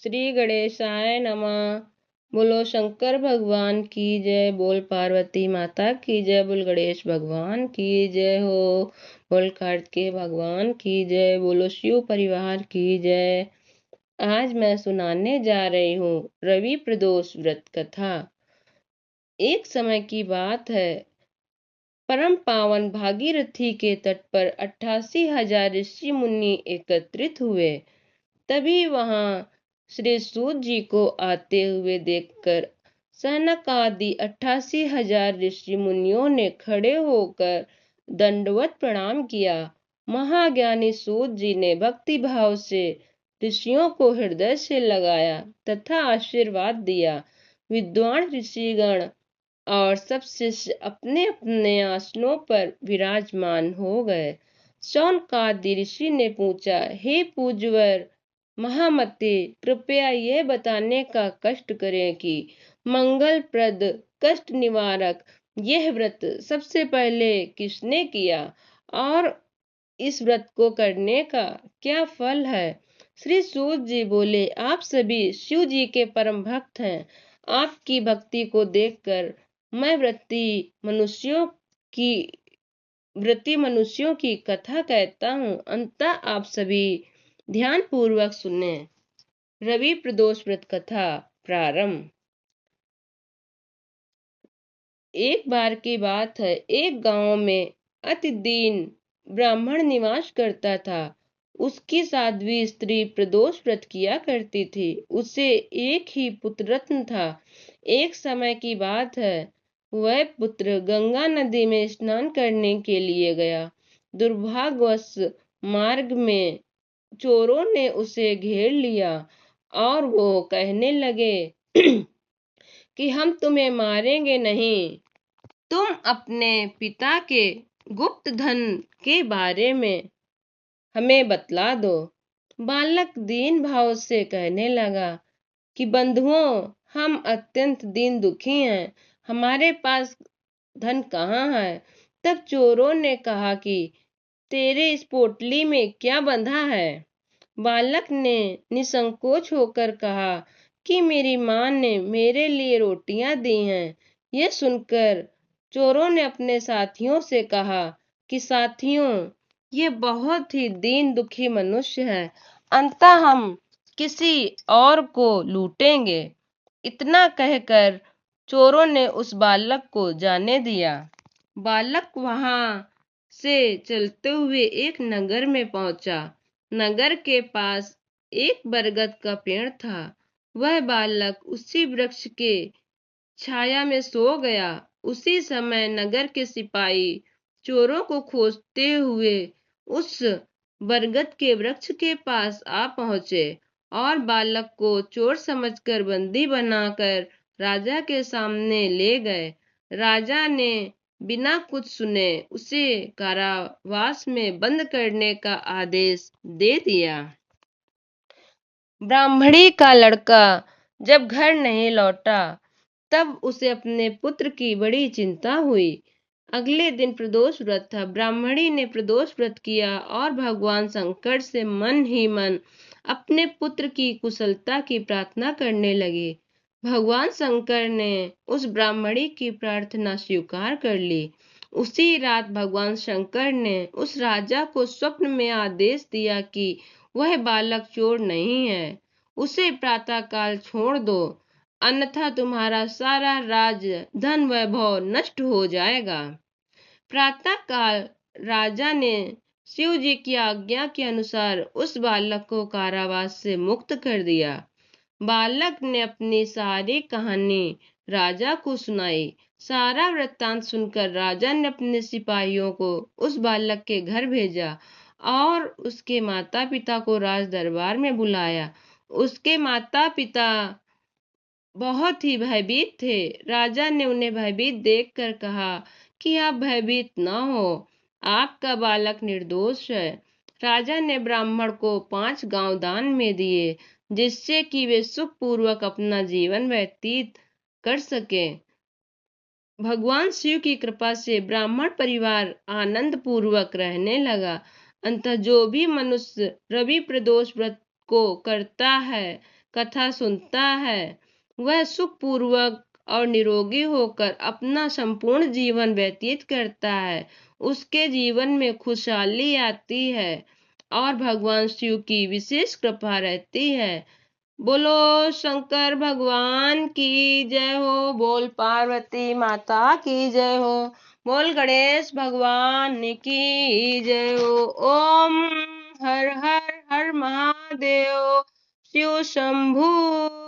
श्री गणेशाय नमः। बोलो शंकर भगवान की जय, बोल पार्वती माता की जय, बोल गणेश भगवान की जय हो, बोल कार्तिकेय भगवान की जय, बोलो शिव परिवार की जय। आज मैं सुनाने जा रही हूँ रवि प्रदोष व्रत कथा। एक समय की बात है, परम पावन भागीरथी के तट पर 88,000 ऋषि मुनि एकत्रित हुए। तभी वहां श्री सूत जी को आते हुए देखकर सनक आदि 88,000 ऋषि मुनियों ने खड़े होकर दंडवत प्रणाम किया। महाज्ञानी सूत जी ने भक्ति भाव से ऋषियों को हृदय से लगाया तथा आशीर्वाद दिया। विद्वान ऋषिगण और सब शिष्य अपने अपने आसनों पर विराजमान हो गए। शौनकादि ऋषि ने पूछा, हे पूज्यवर महामते, कृपया यह बताने का कष्ट करें कि मंगलप्रद कष्ट निवारक यह व्रत सबसे पहले किसने किया और इस व्रत को करने का क्या फल है। श्री सूत जी बोले, आप सभी शिव जी के परम भक्त हैं। आपकी भक्ति को देखकर मैं व्रती मनुष्यों की कथा कहता हूँ। अंततः आप सभी ध्यान पूर्वक सुने। रवि प्रदोष व्रत कथा प्रारंभ। एक बार की बात है, एक गांव में अति दीन ब्राह्मण निवास करता था। उसकी साध्वी स्त्री प्रदोष व्रत किया करती थी। उसे एक ही पुत्र रत्न था। एक समय की बात है, वह पुत्र गंगा नदी में स्नान करने के लिए गया। दुर्भाग्यवश मार्ग में चोरों ने उसे घेर लिया और वो कहने लगे कि हम तुम्हें मारेंगे नहीं, तुम अपने पिता के गुप्त धन के बारे में हमें बतला दो। बालक दीन भाव से कहने लगा कि बंधुओं, हम अत्यंत दीन दुखी हैं, हमारे पास धन कहाँ है। तब चोरों ने कहा कि तेरे इस पोटली में क्या बंधा है। बालक ने निसंकोच होकर कहा कि मेरी माँ ने मेरे लिए रोटियां दी हैं। यह सुनकर चोरों ने अपने साथियों से कहा कि साथियों, ये बहुत ही दीन दुखी मनुष्य है, अंततः हम किसी और को लूटेंगे। इतना कहकर चोरों ने उस बालक को जाने दिया। बालक वहां से चलते हुए एक नगर में पहुंचा। नगर के पास एक बरगद का पेड़ था। वह बालक उसी वृक्ष के छाया में सो गया। उसी समय नगर के सिपाही चोरों को खोजते हुए उस बरगद के वृक्ष के पास आ पहुंचे और बालक को चोर समझकर बंदी बनाकर राजा के सामने ले गए। राजा ने बिना कुछ सुने उसे कारावास में बंद करने का आदेश दे दिया। ब्राह्मणी का लड़का जब घर नहीं लौटा तब उसे अपने पुत्र की बड़ी चिंता हुई। अगले दिन प्रदोष व्रत था। ब्राह्मणी ने प्रदोष व्रत किया और भगवान शंकर से मन ही मन अपने पुत्र की कुशलता की प्रार्थना करने लगी। भगवान शंकर ने उस ब्राह्मणी की प्रार्थना स्वीकार कर ली। उसी रात भगवान शंकर ने उस राजा को स्वप्न में आदेश दिया कि वह बालक चोर नहीं है, उसे प्रातःकाल छोड़ दो, अन्यथा तुम्हारा सारा राज धन वैभव नष्ट हो जाएगा। प्रातःकाल राजा ने शिव जी की आज्ञा के अनुसार उस बालक को कारावास से मुक्त कर दिया। बालक ने अपनी सारी कहानी राजा को सुनाई। सारा वृत्तांत सुनकर राजा ने अपने सिपाहियों को उस बालक के घर भेजा और उसके माता पिता को राज दरबार में बुलाया। उसके माता पिता बहुत ही भयभीत थे। राजा ने उन्हें भयभीत देखकर कहा कि आप भयभीत न हो, आपका बालक निर्दोष है। राजा ने ब्राह्मण को 5 गांव दान में दिए, जिससे कि वे सुखपूर्वक अपना जीवन व्यतीत कर सके। भगवान शिव की कृपा से ब्राह्मण परिवार आनंद पूर्वक रहने लगा। अंततः जो भी मनुष्य रवि प्रदोष व्रत को करता है, कथा सुनता है वह सुखपूर्वक और निरोगी होकर अपना संपूर्ण जीवन व्यतीत करता है। उसके जीवन में खुशहाली आती है और भगवान शिव की विशेष कृपा रहती है। बोलो शंकर भगवान की जय हो। बोल पार्वती माता की जय हो। बोल गणेश भगवान की जय हो। ओम हर हर हर महादेव शिव शंभू।